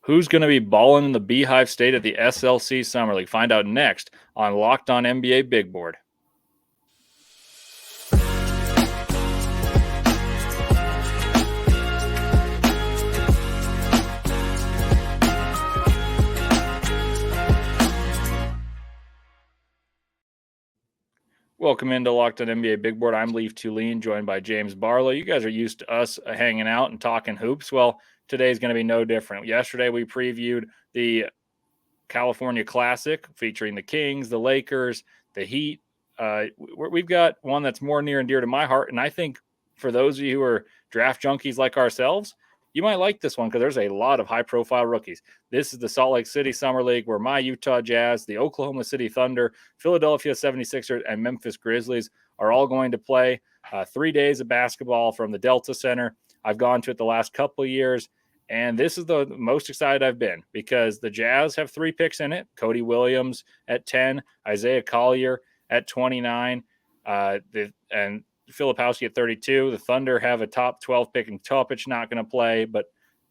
Who's going to be balling in the Beehive State at the SLC Summer League? Find out next on Locked On NBA Big Board. Welcome into Locked On NBA Big Board. I'm Leif Thulin, joined by James Barlowe. You guys are used to us hanging out and talking hoops. Well, today's going to be no different. Yesterday, we previewed the California Classic featuring the Kings, the Lakers, the Heat. We've got one that's more near and dear to my heart, and I think for those of you who are draft junkies like ourselves, you might like this one because there's a lot of high-profile rookies. This is the Salt Lake City Summer League where my Utah Jazz, the Oklahoma City Thunder, Philadelphia 76ers, and Memphis Grizzlies are all going to play 3 days of basketball from the Delta Center. I've gone to it the last couple of years, and this is the most excited I've been because the Jazz have 3 picks in it. Cody Williams at 10, Isaiah Collier at 29, and Filipowski at 32. The Thunder have a top 12 pick, and Topic not going to play, but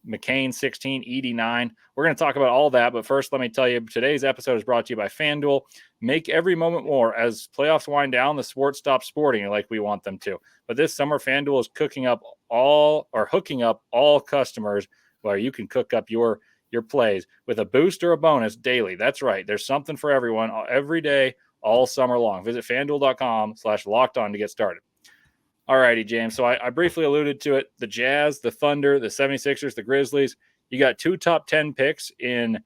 McCain 16, Edey 9. We're going to talk about all that, but first let me tell you, today's episode is brought to you by FanDuel. Make every moment more. As playoffs wind down, the sports stop sporting like we want them to. But this summer, FanDuel is hooking up all customers where you can cook up your plays with a boost or a bonus daily. That's right. There's something for everyone every day, all summer long. Visit FanDuel.com/lockedon to get started. All righty, James. So I briefly alluded to it. The Jazz, the Thunder, the 76ers, the Grizzlies. You got 2 top 10 picks in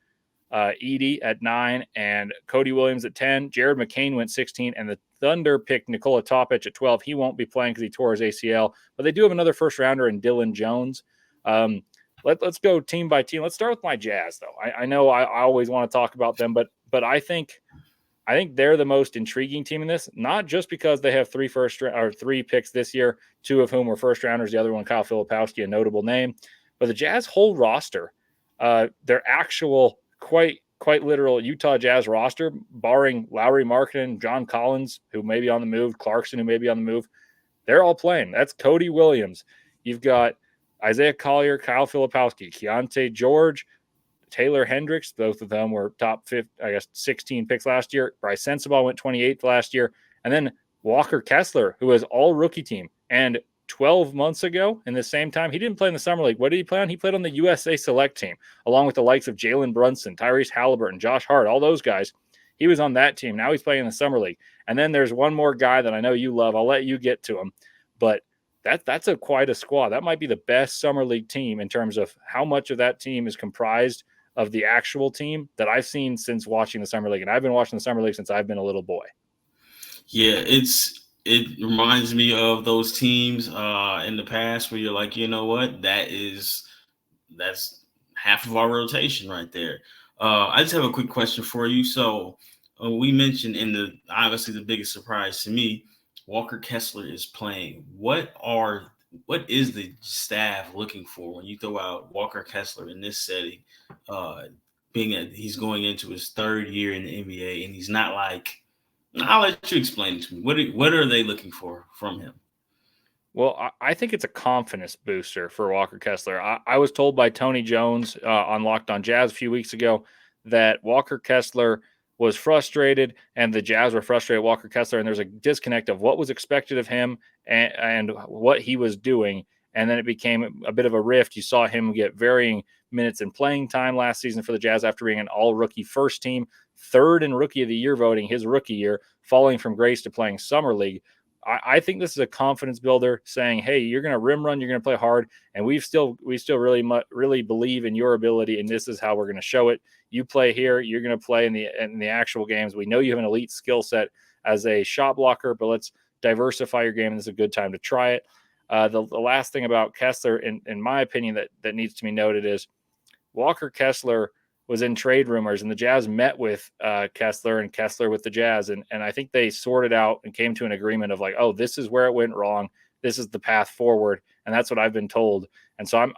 Edey at 9 and Cody Williams at 10. Jared McCain went 16, and the Thunder picked Nikola Topic at 12. He won't be playing because he tore his ACL, but they do have another first-rounder in Dylan Jones. Let's go team by team. Let's start with my Jazz, though. I know I always want to talk about them, but I think they're the most intriguing team in this, not just because they have 3 picks this year, 2 of whom were first rounders, the other one, Kyle Filipowski, a notable name, but the Jazz whole roster, their actual quite literal Utah Jazz roster, barring Lauri Markkanen, John Collins, who may be on the move, Clarkson, who may be on the move, they're all playing. That's Cody Williams. You've got Isaiah Collier, Kyle Filipowski, Keontae George, Taylor Hendricks, both of them were top 16 picks last year. Bryce Sensabaugh went 28th last year. And then Walker Kessler, who was all rookie team. And 12 months ago, in the same time, he didn't play in the Summer League. What did he play on? He played on the USA Select team, along with the likes of Jalen Brunson, Tyrese Halliburton, Josh Hart, all those guys. He was on that team. Now he's playing in the Summer League. And then there's one more guy that I know you love. I'll let you get to him. But that's quite a squad. That might be the best Summer League team in terms of how much of that team is comprised of the actual team that I've seen since watching the Summer League. And I've been watching the Summer League since I've been a little boy. Yeah, it reminds me of those teams in the past where you're like, you know what, that's half of our rotation right there. I just have a quick question for you. So we mentioned obviously the biggest surprise to me, Walker Kessler is playing. What is the staff looking for when you throw out Walker Kessler in this setting, being that he's going into his 3rd year in the NBA, and he's not like, I'll let you explain it to me. What are they looking for from him? Well, I think it's a confidence booster for Walker Kessler. I was told by Tony Jones on Locked On Jazz a few weeks ago that Walker Kessler was frustrated and the Jazz were frustrated with Walker Kessler, and there's a disconnect of what was expected of him and what he was doing, and then it became a bit of a rift. You saw him get varying minutes in playing time last season for the Jazz after being an all-rookie first team, 3rd in Rookie of the Year voting his rookie year, falling from grace to playing Summer League. I think this is a confidence builder saying, hey, you're going to rim run, you're going to play hard, and we still really believe in your ability, and this is how we're going to show it. You play here, you're going to play in the actual games. We know you have an elite skill set as a shot blocker, but let's diversify your game. This is a good time to try it. The last thing about Kessler, in my opinion, that needs to be noted is Walker Kessler was in trade rumors, and the Jazz met with Kessler and Kessler with the Jazz. And I think they sorted out and came to an agreement of like, oh, this is where it went wrong. This is the path forward. And that's what I've been told. And so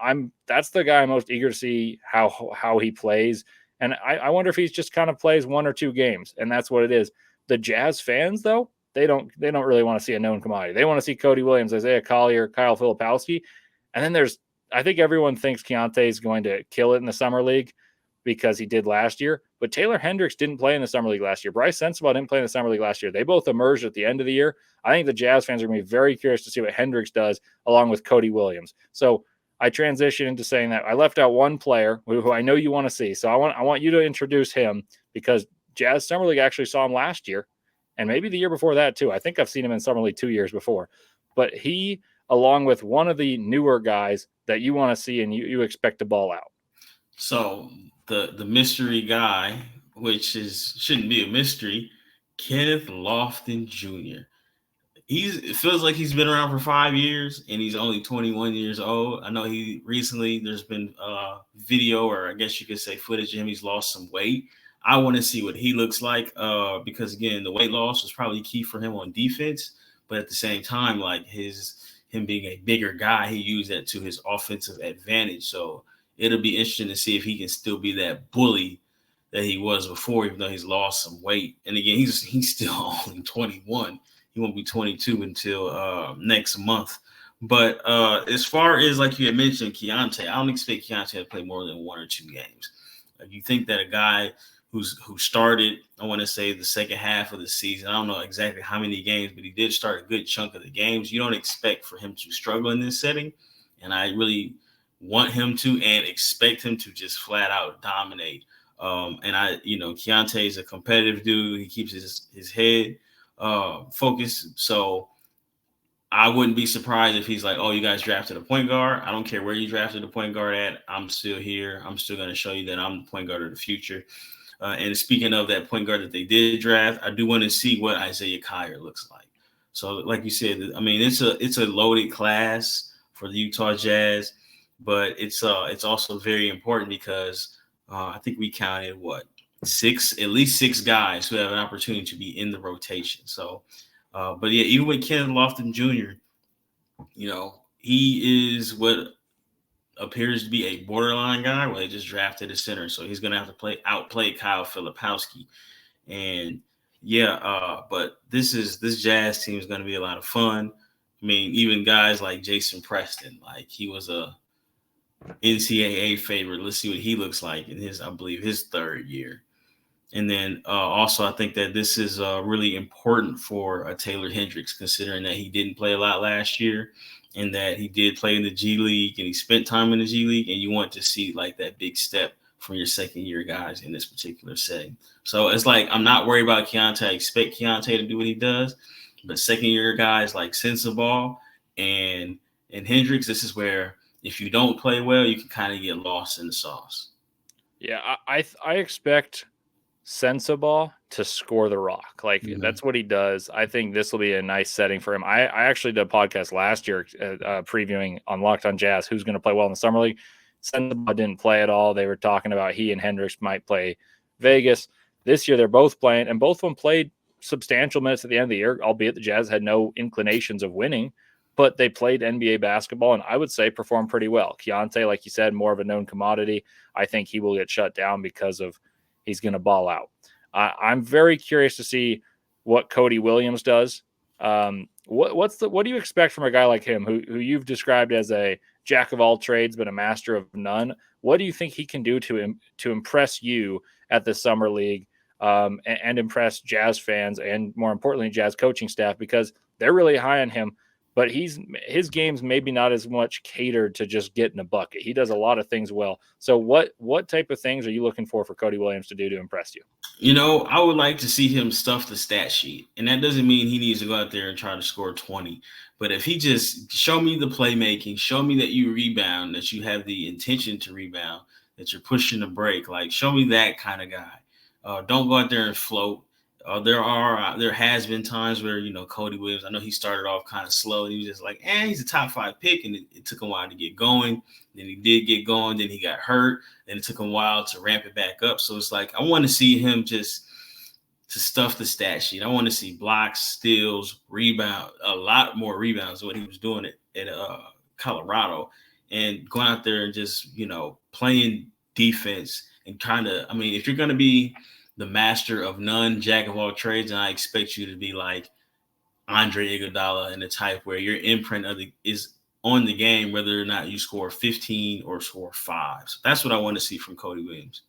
that's the guy I'm most eager to see how he plays. And I wonder if he's just kind of plays 1 or 2 games, and that's what it is. The Jazz fans, though, they don't really want to see a known commodity. They want to see Cody Williams, Isaiah Collier, Kyle Filipowski. And then there's I think everyone thinks Keontae is going to kill it in the summer league because he did last year. But Taylor Hendricks didn't play in the summer league last year. Bryce Sensabaugh didn't play in the summer league last year. They both emerged at the end of the year. I think the Jazz fans are going to be very curious to see what Hendricks does along with Cody Williams. So I transition into saying that I left out one player who I know you want to see. So I want you to introduce him because Jazz Summer League actually saw him last year and maybe the year before that too. I think I've seen him in Summer League 2 years before. But he, along with one of the newer guys that you want to see and you expect to ball out. So the mystery guy, which shouldn't be a mystery, Kenneth Lofton Jr. It feels like he's been around for 5 years and he's only 21 years old. I know there's been video, or I guess you could say footage of him. He's lost some weight. I want to see what he looks like because again, the weight loss was probably key for him on defense, but at the same time, like him being a bigger guy, he used that to his offensive advantage. So it'll be interesting to see if he can still be that bully that he was before, even though he's lost some weight. And again, he's still only 21. He won't be 22 until next month. But as far as, like you had mentioned, Keontae, I don't expect Keontae to play more than 1 or 2 games. You think that a guy who started, I want to say, the second half of the season, I don't know exactly how many games, but he did start a good chunk of the games. You don't expect for him to struggle in this setting. And I really want him to and expect him to just flat out dominate. Keontae is a competitive dude. He keeps his head focused. So I wouldn't be surprised if he's like, oh, you guys drafted a point guard. I don't care where you drafted a point guard at. I'm still here. I'm still going to show you that I'm the point guard of the future. And speaking of that point guard that they did draft, I do want to see what Isaiah Kyer looks like. So like you said, I mean, it's a loaded class for the Utah Jazz, but it's also very important because I think we counted at least six guys who have an opportunity to be in the rotation. So, but yeah, even with Kenneth Lofton Jr., he is what appears to be a borderline guy. Well, they just drafted a center, so he's going to have to outplay Kyle Filipowski. And but this Jazz team is going to be a lot of fun. I mean, even guys like Jason Preston, like he was a NCAA favorite. Let's see what he looks like in I believe his 3rd year. And then also, I think that this is really important for Taylor Hendricks, considering that he didn't play a lot last year and that he did play in the G League and he spent time in the G League. And you want to see like that big step from your second-year guys in this particular setting. So it's like I'm not worried about Keontae. I expect Keontae to do what he does. But second-year guys like Sensabaugh and Hendricks, this is where if you don't play well, you can kind of get lost in the sauce. Yeah, I expect Sensabaugh to score the rock. Like that's what he does. I think this will be a nice setting for him. I actually did a podcast last year previewing on Locked on Jazz who's going to play well in the summer league. Sensabaugh didn't play at all. They were talking about he and Hendricks might play Vegas. This year they're both playing, and both of them played substantial minutes at the end of the year, albeit the Jazz had no inclinations of winning, but they played NBA basketball and I would say performed pretty well. Keontae, like you said, more of a known commodity. I think he will get shut down because of he's going to ball out. I'm very curious to see what Cody Williams does. What do you expect from a guy like him who you've described as a jack of all trades but a master of none? What do you think he can do to impress you at the summer league and impress Jazz fans and more importantly Jazz coaching staff, because they're really high on him, but his game's maybe not as much catered to just getting a bucket. He does a lot of things well. So what type of things are you looking for Cody Williams to do to impress you? I would like to see him stuff the stat sheet. And that doesn't mean he needs to go out there and try to score 20. But if he just show me the playmaking, show me that you rebound, that you have the intention to rebound, that you're pushing the break, like show me that kind of guy. Don't go out there and float. There has been times where, Cody Williams, I know he started off kind of slow. And he was just like, he's a top 5 pick. And it took him a while to get going. Then he did get going. Then he got hurt. Then it took him a while to ramp it back up. So it's like, I want to see him just to stuff the stat sheet. I want to see blocks, steals, rebound, a lot more rebounds than what he was doing at Colorado. And going out there and just, playing defense and if you're going to be the master of none, jack of all trades, and I expect you to be like Andre Iguodala and the type where your imprint is on the game, whether or not you score 15 or score 5. So that's what I want to see from Cody Williams.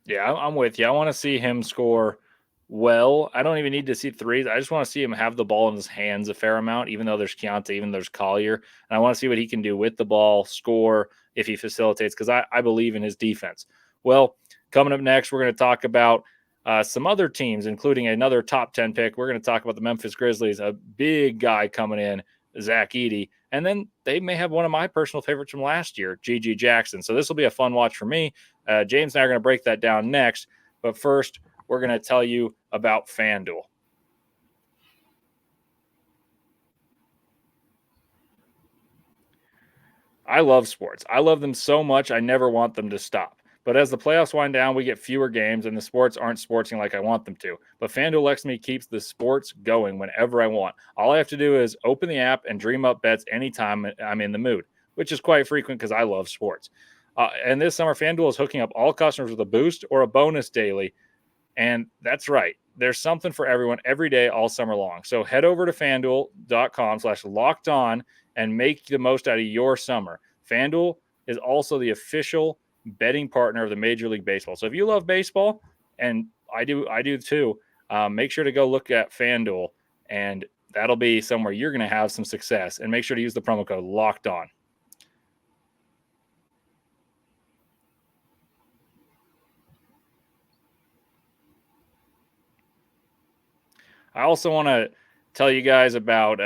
Yeah, I'm with you. I want to see him score well. I don't even need to see threes. I just want to see him have the ball in his hands a fair amount, even though there's Keontae, even though there's Collier. And I want to see what he can do with the ball, score if he facilitates, because I believe in his defense. Well, coming up next, we're going to talk about some other teams, including another top 10 pick. We're going to talk about the Memphis Grizzlies, a big guy coming in, Zach Edey. And then they may have one of my personal favorites from last year, GG Jackson. So this will be a fun watch for me. James and I are going to break that down next. But first, we're going to tell you about FanDuel. I love sports. I love them so much, I never want them to stop. But as the playoffs wind down, we get fewer games, and the sports aren't sporting like I want them to. But FanDuel lets me keep the sports going whenever I want. All I have to do is open the app and dream up bets anytime I'm in the mood, which is quite frequent because I love sports. And this summer, FanDuel is hooking up all customers with a boost or a bonus daily. And that's right. There's something for everyone every day, all summer long. So head over to FanDuel.com/locked-on and make the most out of your summer. FanDuel is also the official betting partner of the Major League Baseball. So if you love baseball, and I do too, make sure to go look at FanDuel, and that'll be somewhere you're going to have some success. And make sure to use the promo code LOCKEDON. I also want to tell you guys about,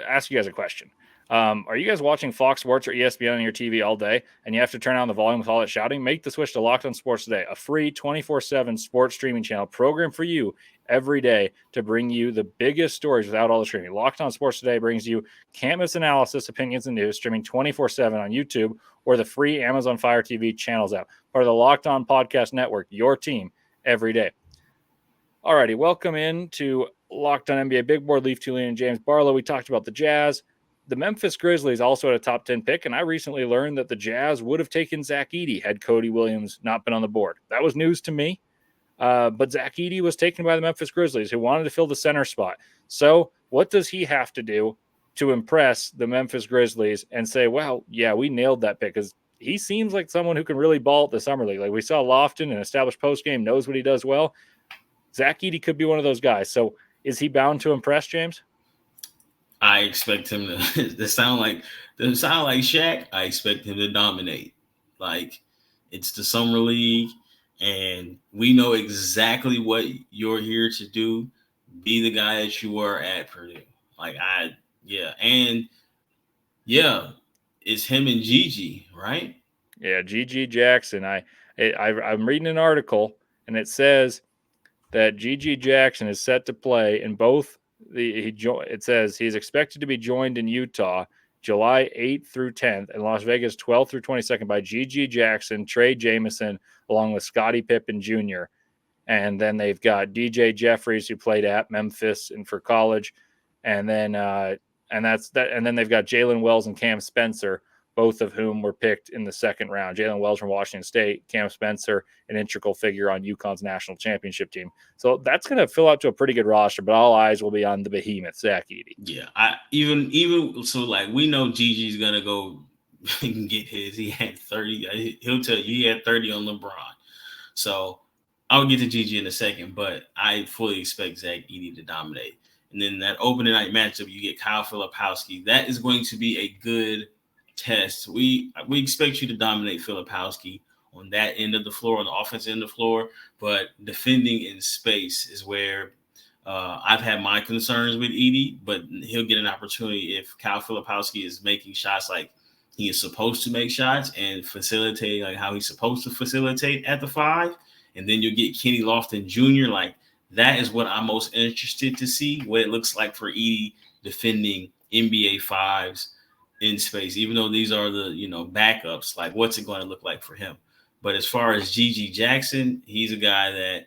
ask you guys a question. Are you guys watching Fox Sports or ESPN on your TV all day and you have to turn on the volume with all that shouting? Make the switch to Locked On Sports Today, a free 24/7 sports streaming channel program for you every day to bring you the biggest stories without all the streaming. Locked On Sports Today brings you can't miss analysis, opinions, and news streaming 24/7 on YouTube or the free Amazon Fire TV channels app, part of the Locked On Podcast Network, your team every day. Alrighty, welcome in to Locked On NBA Big Board. Leif Thulin and James Barlowe. We talked about the Jazz. The Memphis Grizzlies also had a top 10 pick, and I recently learned that the Jazz would have taken Zach Edey had Cody Williams not been on the board. That was news to me. But Zach Edey was taken by the Memphis Grizzlies, who wanted to fill the center spot. So what does he have to do to impress the Memphis Grizzlies and say, well, yeah, we nailed that pick? Because he seems like someone who can really ball at the Summer League. Like we saw Lofton, an established postgame, knows what he does well. Zach Edey could be one of those guys. So is he bound to impress, James? I expect him to sound like Shaq. I expect him to dominate. Like it's the Summer League, and we know exactly what you're here to do. Be the guy that you were at Purdue. It's him and Gigi, right? Yeah, GG Jackson. I'm reading an article, and it says that GG Jackson is set to play in both. It says he's expected to be joined in Utah July 8th through 10th and Las Vegas 12th through 22nd by GG Jackson, Trey Jamison, along with Scottie Pippen Jr. And then they've got DJ Jeffries, who played at Memphis and for college, and then that's that. And then they've got Jalen Wells and Cam Spencer, both of whom were picked in the second round. Jalen Wells from Washington State, Cam Spencer, an integral figure on UConn's national championship team. So that's going to fill out to a pretty good roster, but all eyes will be on the behemoth, Zach Edey. Yeah, we know Gigi's going to go and get his. He had 30. He'll tell you he had 30 on LeBron. So I'll get to Gigi in a second, but I fully expect Zach Edey to dominate. And then that opening night matchup, you get Kyle Filipowski. That is going to be a good test. We expect you to dominate Filipowski on that end of the floor, on the offensive end of the floor, but defending in space is where I've had my concerns with Edey, but he'll get an opportunity if Kyle Filipowski is making shots like he is supposed to make shots and facilitate like how he's supposed to facilitate at the 5. And then you'll get Kenny Lofton Jr. Like that is what I'm most interested to see, what it looks like for Edey defending NBA 5s in space, even though these are the backups. Like what's it going to look like for him? But as far as GG Jackson, he's a guy that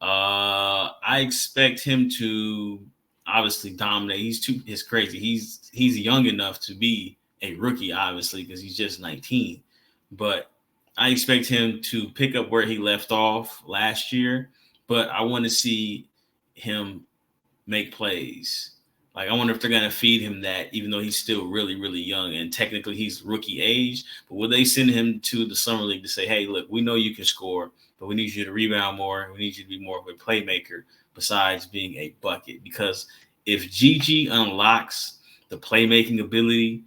I expect him to obviously dominate. He's crazy. He's young enough to be a rookie, obviously, because he's just 19. But I expect him to pick up where he left off last year. But I want to see him make plays. Like, I wonder if they're going to feed him that, even though he's still really, really young and technically he's rookie age. But will they send him to the summer league to say, hey, look, we know you can score, but we need you to rebound more. We need you to be more of a playmaker besides being a bucket. Because if Gigi unlocks the playmaking ability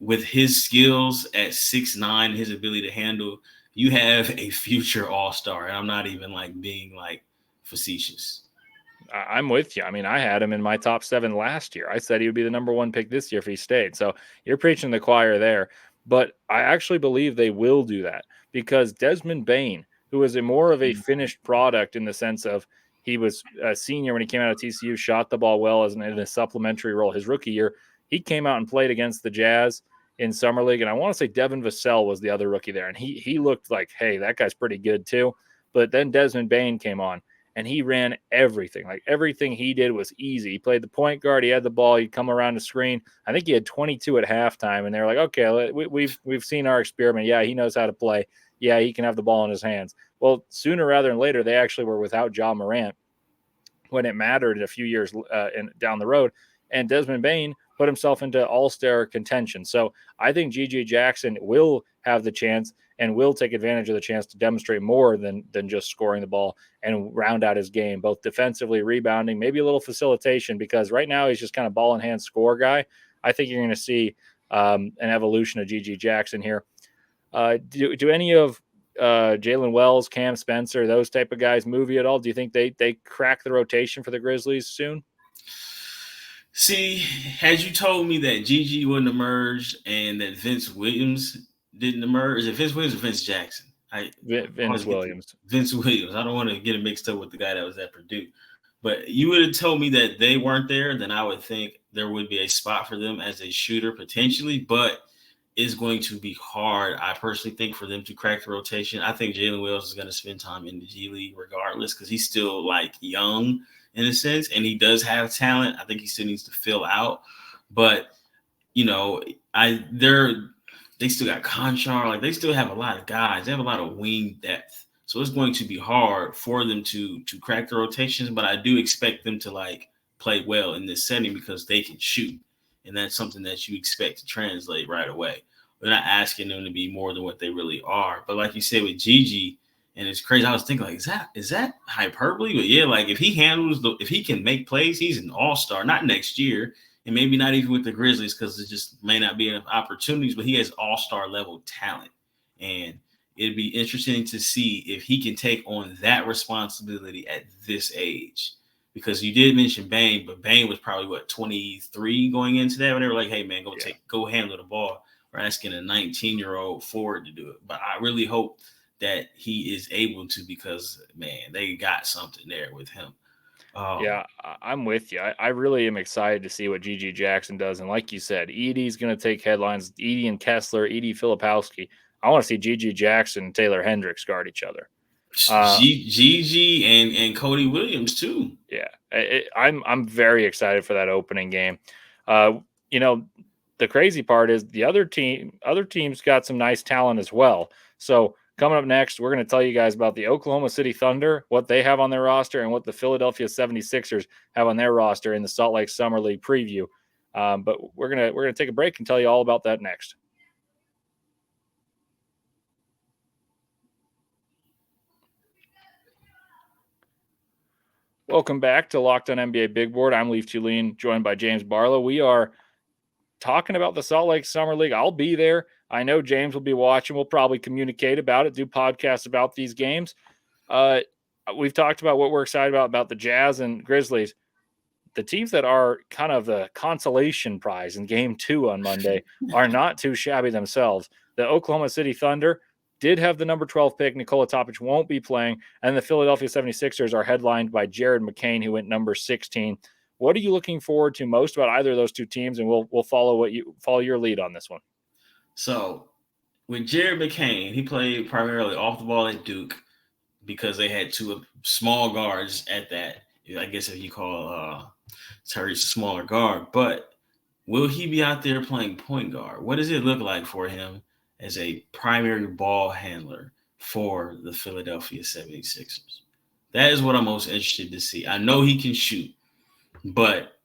with his skills at 6'9", his ability to handle, you have a future all-star. And I'm not even like being like facetious. I'm with you. I mean, I had him in my top 7 last year. I said he would be the number 1 pick this year if he stayed. So you're preaching the choir there. But I actually believe they will do that because Desmond Bane, who is a more of a finished product in the sense of he was a senior when he came out of TCU, shot the ball well in a supplementary role his rookie year. He came out and played against the Jazz in Summer League. And I want to say Devin Vassell was the other rookie there. And he looked like, hey, that guy's pretty good too. But then Desmond Bane came on. And he ran everything. Like everything he did was easy. He played the point guard. He had the ball. He'd come around the screen. I think he had 22 at halftime. And they were like, okay, we've seen our experiment. Yeah, he knows how to play. Yeah, he can have the ball in his hands. Well, sooner rather than later, they actually were without Ja Morant when it mattered a few years down the road. And Desmond Bane put himself into all-star contention. So I think G.G. Jackson will have the chance and will take advantage of the chance to demonstrate more than just scoring the ball and round out his game, both defensively, rebounding, maybe a little facilitation, because right now he's just kind of ball in hand score guy. I think you're going to see an evolution of G.G. Jackson here. Do any of Jalen Wells, Cam Spencer, those type of guys move you at all? Do you think they crack the rotation for the Grizzlies soon? See, had you told me that Gigi wouldn't emerge and that Vince Williams didn't emerge, is it Vince Williams or Vince Jackson? Vince Williams. Vince Williams. I don't want to get it mixed up with the guy that was at Purdue. But you would have told me that they weren't there, then I would think there would be a spot for them as a shooter potentially. But it's going to be hard, I personally think, for them to crack the rotation. I think Jalen Wells is going to spend time in the G League regardless because he's still like young in a sense, and he does have talent. I think he still needs to fill out. But, you know, they still got Conchar. Like, they still have a lot of guys. They have a lot of wing depth. So it's going to be hard for them to crack the rotations, but I do expect them to, like, play well in this setting because they can shoot. And that's something that you expect to translate right away. We're not asking them to be more than what they really are. But like you said with Gigi, and it's crazy. I was thinking, like, is that hyperbole? But yeah, like if he can make plays, he's an all-star. Not next year, and maybe not even with the Grizzlies because it just may not be enough opportunities. But he has all-star level talent, and it'd be interesting to see if he can take on that responsibility at this age. Because you did mention Bane, but Bane was probably 23 going into that when they were like, "Hey man, go handle the ball." We're asking a 19-year-old forward to do it, but I really hope that he is able to because, man, they got something there with him. Yeah, I'm with you. I really am excited to see what G.G. Jackson does. And like you said, Edie's going to take headlines. Edie and Kessler, Edie Filipowski. I want to see G.G. Jackson and Taylor Hendricks guard each other. Gigi and Cody Williams too. Yeah, I'm very excited for that opening game. You know, the crazy part is the other teams got some nice talent as well. So coming up next, we're going to tell you guys about the Oklahoma City Thunder, what they have on their roster, and what the Philadelphia 76ers have on their roster in the Salt Lake Summer League preview. But we're gonna take a break and tell you all about that next. Welcome back to Locked On NBA Big Board. I'm Leif Thulin, joined by James Barlowe. We are talking about the Salt Lake Summer League. I'll be there. I know James will be watching. We'll probably communicate about it, do podcasts about these games. We've talked about what we're excited about the Jazz and Grizzlies. The teams that are kind of the consolation prize in game 2 on Monday are not too shabby themselves. The Oklahoma City Thunder did have the number 12 pick. Nikola Topic won't be playing. And the Philadelphia 76ers are headlined by Jared McCain, who went number 16. What are you looking forward to most about either of those two teams? And we'll follow your lead on this one. So with Jared McCain, he played primarily off the ball at Duke because they had two small guards at that. I guess if you call Terry smaller guard, but will he be out there playing point guard? What does it look like for him as a primary ball handler for the Philadelphia 76ers? That is what I'm most interested to see. I know he can shoot, but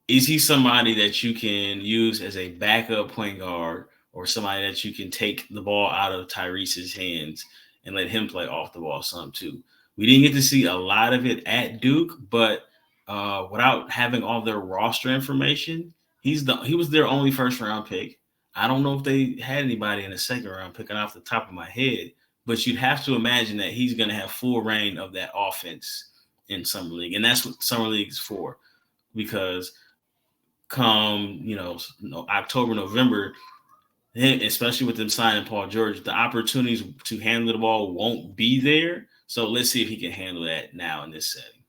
is he somebody that you can use as a backup point guard or somebody that you can take the ball out of Tyrese's hands and let him play off the ball some too? We didn't get to see a lot of it at Duke, but without having all their roster information, he was their only first round pick. I don't know if they had anybody in the second round picking off the top of my head, but you'd have to imagine that he's going to have full reign of that offense in summer league, and that's what summer league is for. Because come October, November, especially with them signing Paul George, the opportunities to handle the ball won't be there. So let's see if he can handle that now in this setting.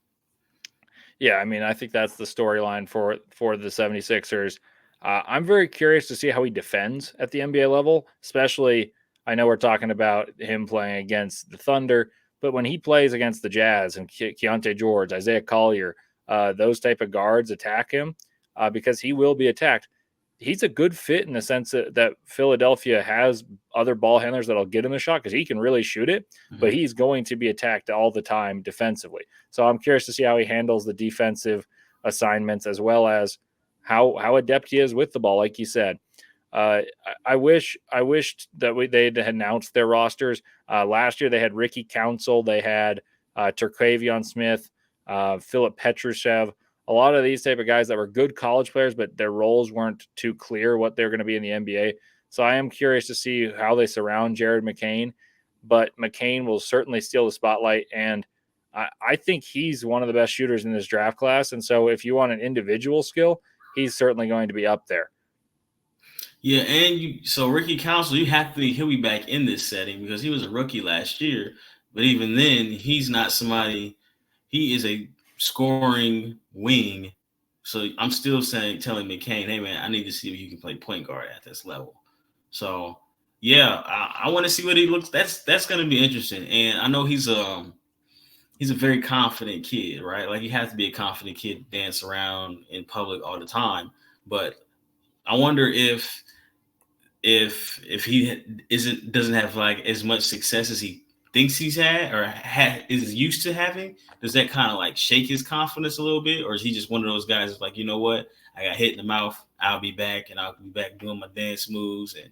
Yeah, I mean, I think that's the storyline for the 76ers. I'm very curious to see how he defends at the NBA level, especially I know we're talking about him playing against the Thunder, but when he plays against the Jazz and Keontae George, Isaiah Collier, those type of guards attack him because he will be attacked. He's a good fit in the sense that Philadelphia has other ball handlers that'll get him the shot because he can really shoot it, but he's going to be attacked all the time defensively. So I'm curious to see how he handles the defensive assignments as well as how adept he is with the ball, like you said. I wished that they'd announced their rosters. Last year they had Ricky Council, they had Terquavion Smith, Philip Petrushev, a lot of these type of guys that were good college players, but their roles weren't too clear what they're going to be in the NBA. So I am curious to see how they surround Jared McCain, but McCain will certainly steal the spotlight. And I think he's one of the best shooters in this draft class. And so if you want an individual skill, he's certainly going to be up there. Yeah, and so Ricky Council, you have to think he'll be back in this setting because he was a rookie last year. But even then, he's not somebody. He is a scoring wing. So I'm still telling McCain, hey man, I need to see if you can play point guard at this level. So yeah, I want to see what he looks. That's going to be interesting. And I know he's a very confident kid, right? Like you have to be a confident kid to dance around in public all the time. But I wonder if he doesn't have like as much success as he thinks he's had or is used to having, does that kind of like shake his confidence a little bit? Or is he just one of those guys that's like, you know what, I got hit in the mouth, I'll be back and I'll be back doing my dance moves and,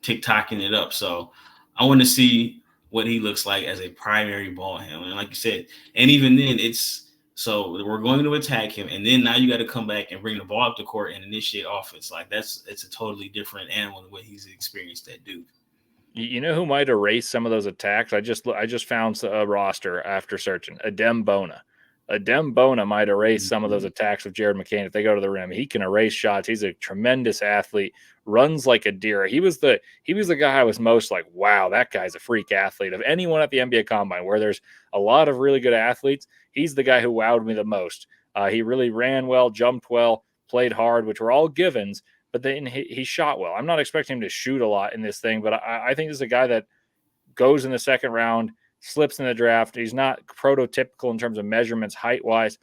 TikToking it up. So I want to see what he looks like as a primary ball handler. And like you said, and even then so we're going to attack him, and then now you got to come back and bring the ball up the court and initiate offense. Like it's a totally different animal than what he's experienced at Duke. You know who might erase some of those attacks? I just found a roster after searching. Adem Bona might erase some of those attacks with Jared McCain if they go to the rim. He can erase shots. He's a tremendous athlete. Runs like a deer. He was the guy I was most like, wow, that guy's a freak athlete. Of anyone at the NBA Combine, where there's a lot of really good athletes, he's the guy who wowed me the most. He really ran well, jumped well, played hard, which were all givens. But then he shot well. I'm not expecting him to shoot a lot in this thing, but I think this is a guy that goes in the second round, slips in the draft. He's not prototypical in terms of measurements height-wise,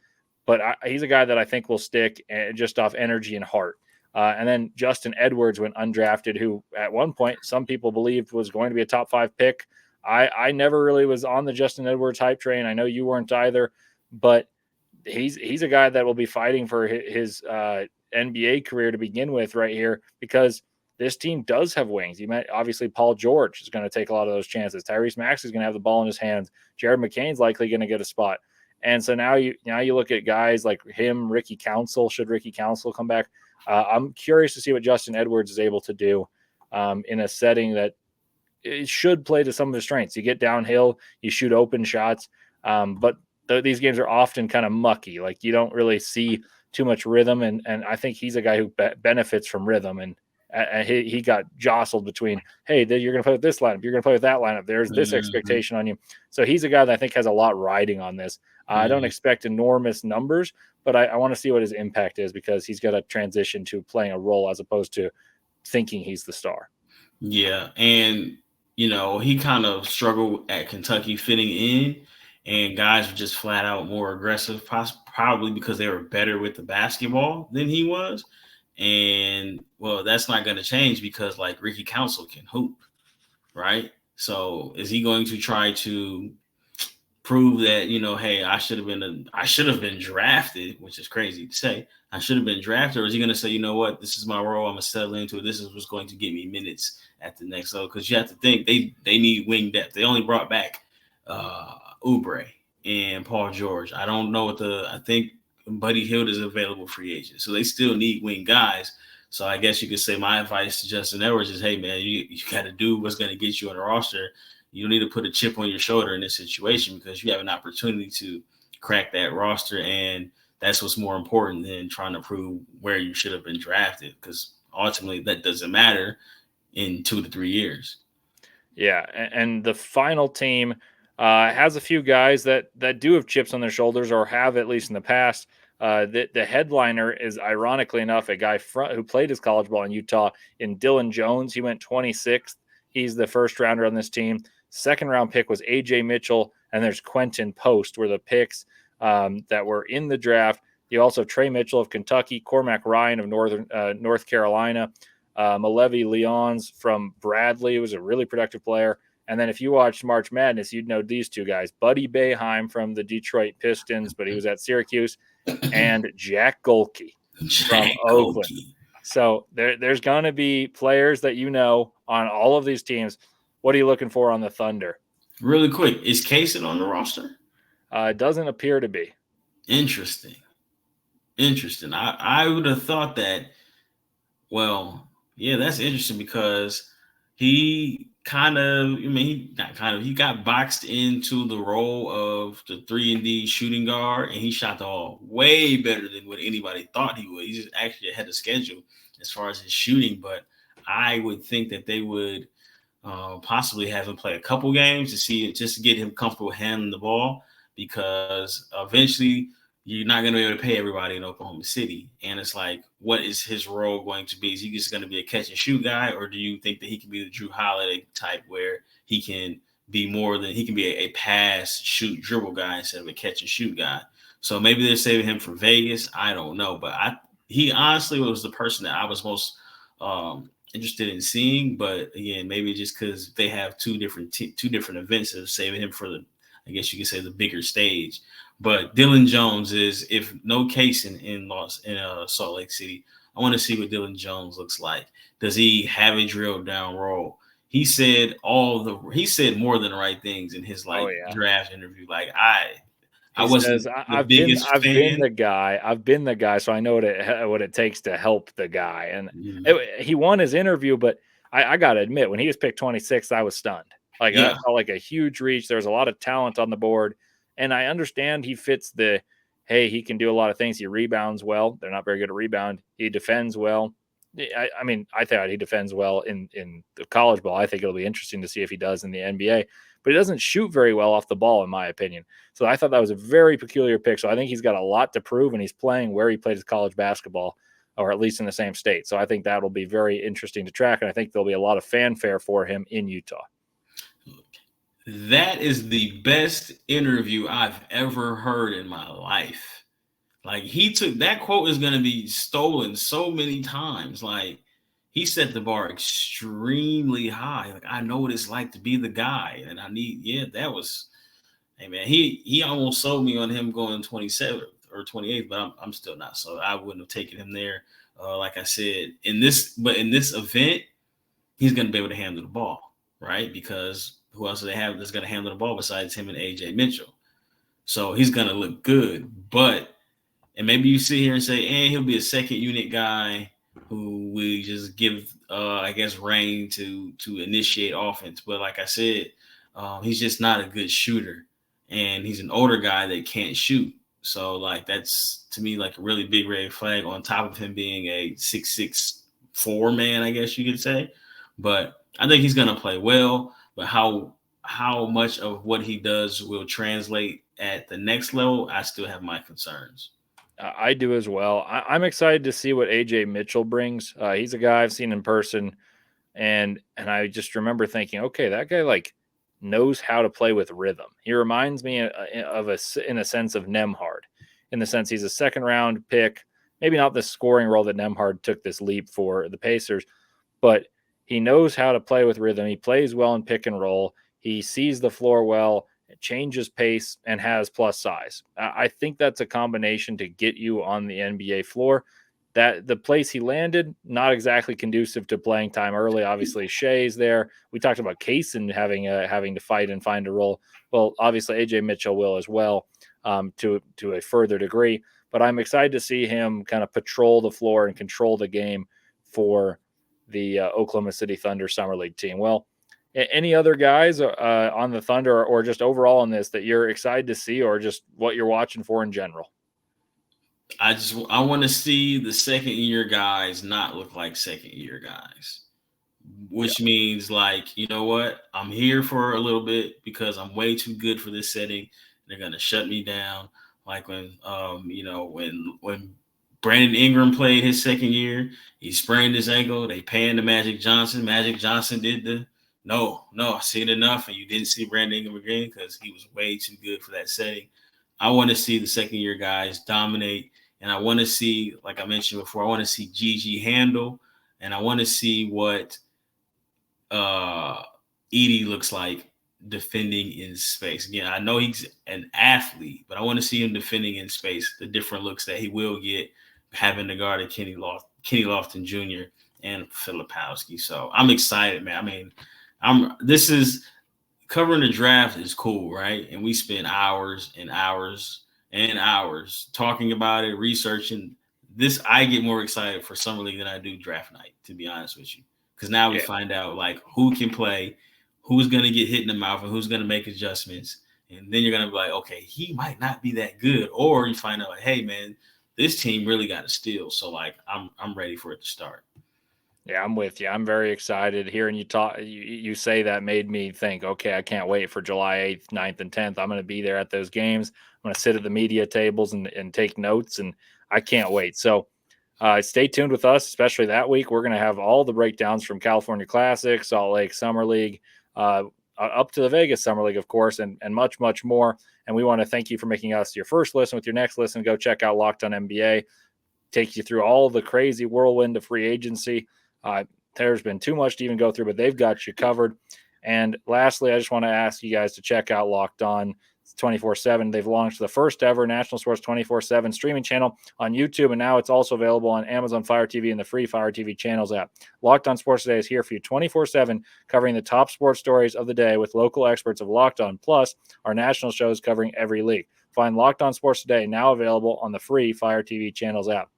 but he's a guy that I think will stick just off energy and heart. And then Justin Edwards went undrafted, who at one point some people believed was going to be a top 5 pick. I never really was on the Justin Edwards hype train. I know you weren't either, but he's a guy that will be fighting for his NBA career to begin with right here because this team does have wings. You met obviously Paul George is going to take a lot of those chances. Tyrese Maxey is going to have the ball in his hands. Jared McCain's likely going to get a spot. And so now you look at guys like him, Ricky Council. Should Ricky Council come back? I'm curious to see what Justin Edwards is able to do in a setting that it should play to some of his strengths. You get downhill, you shoot open shots, but these games are often kind of mucky. Like you don't really see too much rhythm, and I think he's a guy who benefits from rhythm. And he got jostled between, hey, you're going to play with this lineup, you're going to play with that lineup. There's this expectation on you. So he's a guy that I think has a lot riding on this. I don't expect enormous numbers, but I want to see what his impact is because he's got to transition to playing a role as opposed to thinking he's the star. Yeah, and he kind of struggled at Kentucky fitting in, and guys were just flat out more aggressive, probably because they were better with the basketball than he was. And well, that's not going to change because like Ricky Council can hoop, right? So is he going to try to prove that, hey, I should have been drafted, which is crazy to say. I should have been drafted, or is he going to say, you know what, this is my role, I'm going to settle into it. This is what's going to get me minutes at the next level. Because you have to think they need wing depth. They only brought back Oubre and Paul George. I don't know I think Buddy Hield is available free agent, so they still need wing guys. So I guess you could say my advice to Justin Edwards is, hey man, you got to do what's going to get you on the roster. You don't need to put a chip on your shoulder in this situation because you have an opportunity to crack that roster, and that's what's more important than trying to prove where you should have been drafted, because ultimately that doesn't matter in 2 to 3 years. Yeah, and the final team has a few guys that do have chips on their shoulders, or have at least in the past. The headliner is, ironically enough, a guy who played his college ball in Utah in Dylan Jones. He went 26th. He's the first rounder on this team. Second round pick was AJ Mitchell, and there's Quentin Post were the picks that were in the draft. You also have Trey Mitchell of Kentucky, Cormac Ryan of North Carolina, Malevi Leons from Bradley, who was a really productive player. And then if you watched March Madness, you'd know these two guys, Buddy Boeheim from the Detroit Pistons, but he was at Syracuse, and Jack Golke from Oakland. So there's going to be players that you know on all of these teams. What are you looking for on the Thunder? Really quick, is Kaysen on the roster? It doesn't appear to be. Interesting. I would have thought that. Well, yeah, that's interesting because he he got boxed into the role of the 3-and-D shooting guard, and he shot the ball way better than what anybody thought he would. He just actually ahead of schedule as far as his shooting, but I would think that they would possibly have him play a couple games just to get him comfortable handling the ball, because eventually you're not going to be able to pay everybody in Oklahoma City. And it's like, what is his role going to be? Is he just going to be a catch and shoot guy, or do you think that he can be the Drew Holiday type where he can be a pass, shoot, dribble guy instead of a catch and shoot guy? So maybe they're saving him for Vegas. I don't know. But he honestly was the person that I was most interested in seeing. But again, maybe just because they have two different events of saving him for I guess you could say, the bigger stage. But Dylan Jones is, if no case in Salt Lake City, I want to see what Dylan Jones looks like. Does he have a drilled down role? He said more than the right things in his draft interview. Like I've been the guy, so I know what it takes to help the guy. And he won his interview, but I got to admit, when he was picked 26th, I was stunned. I felt like a huge reach. There was a lot of talent on the board. And I understand he fits he can do a lot of things. He rebounds well. They're not very good at rebound. He defends well. I thought he defends well in the college ball. I think it'll be interesting to see if he does in the NBA. But he doesn't shoot very well off the ball, in my opinion. So I thought that was a very peculiar pick. So I think he's got a lot to prove, and he's playing where he played his college basketball, or at least in the same state. So I think that'll be very interesting to track, and I think there'll be a lot of fanfare for him in Utah. That is the best interview I've ever heard in my life. Like, that quote is going to be stolen so many times. Like, he set the bar extremely high. Like, I know what it's like to be the guy, and hey man, he almost sold me on him going 27th or 28th, but I'm still not. So I wouldn't have taken him there. Like I said, in this event, he's going to be able to handle the ball, right? Because who else do they have that's going to handle the ball besides him and AJ Mitchell? So he's going to look good. And maybe you sit here and say, he'll be a second unit guy who will just give, reign to initiate offense. But like I said, he's just not a good shooter. And he's an older guy that can't shoot. So, like, that's, to me, like a really big red flag, on top of him being a 6'4" man, I guess you could say. But I think he's going to play well. But how much of what he does will translate at the next level, I still have my concerns. I do as well. I'm excited to see what AJ Mitchell brings. He's a guy I've seen in person, and I just remember thinking, okay, that guy knows how to play with rhythm. He reminds me of in a sense of Nembhard, in the sense he's a second round pick, maybe not the scoring role that Nembhard took this leap for the Pacers, but he knows how to play with rhythm. He plays well in pick and roll. He sees the floor well. changes pace, and has plus size. I think that's a combination to get you on the NBA floor. That the place he landed, not exactly conducive to playing time early. Obviously, Shea's there. We talked about Kaysen having to fight and find a role. Well, obviously, AJ Mitchell will as well, to a further degree. But I'm excited to see him kind of patrol the floor and control the game for the Oklahoma City Thunder Summer League team. Well, any other guys on the Thunder or just overall on this that you're excited to see, or just what you're watching for in general? I want to see the second year guys not look like second year guys, which means, like, you know what? I'm here for a little bit because I'm way too good for this setting. They're going to shut me down. Like when Brandon Ingram played his second year, he sprained his ankle. They panned to Magic Johnson. Magic Johnson did no, I seen enough. And you didn't see Brandon Ingram again because he was way too good for that setting. I want to see the second year guys dominate. And I want to see, like I mentioned before, I want to see Gigi handle, and I want to see what Edey looks like defending in space. Again, I know he's an athlete, but I want to see him defending in space, the different looks that he will get having to guard Kenny Lofton Jr. and Filipowski. So I'm excited, man. I mean, this is covering the draft is cool, right? And we spend hours and hours and hours talking about it, researching this. I get more excited for Summer League than I do draft night, to be honest with you. Because now we find out, like, who can play, who's going to get hit in the mouth, and who's going to make adjustments. And then you're going to be like, okay, he might not be that good. Or you find out, like, hey, man, this team really got to steal. So, like, I'm ready for it to start. Yeah, I'm with you. I'm very excited. Hearing you talk, you say that made me think, okay, I can't wait for July 8th, 9th, and 10th. I'm going to be there at those games. I'm going to sit at the media tables and take notes, and I can't wait. So stay tuned with us, especially that week. We're going to have all the breakdowns from California Classic, Salt Lake Summer League, up to the Vegas Summer League, of course, and much, much more. And we want to thank you for making us your first listen. With your next listen, go check out Locked On NBA. Take you through all the crazy whirlwind of free agency. There's been too much to even go through, but they've got you covered. And lastly, I just want to ask you guys to check out Locked On 24/7. They've launched the first ever national sports 24/7 streaming channel on YouTube, and now it's also available on Amazon Fire TV and the free Fire TV channels app. Locked On Sports Today is here for you 24/7, covering the top sports stories of the day with local experts of Locked On, plus our national shows covering every league. Find Locked On Sports Today, now available on the free Fire TV channels app.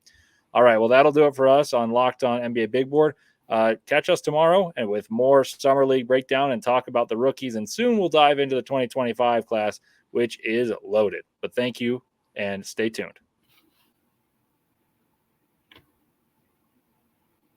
All right, well, that'll do it for us on Locked On NBA Big Board. Catch us tomorrow and with more Summer League breakdown and talk about the rookies. And soon we'll dive into the 2025 class, which is loaded. But thank you and stay tuned.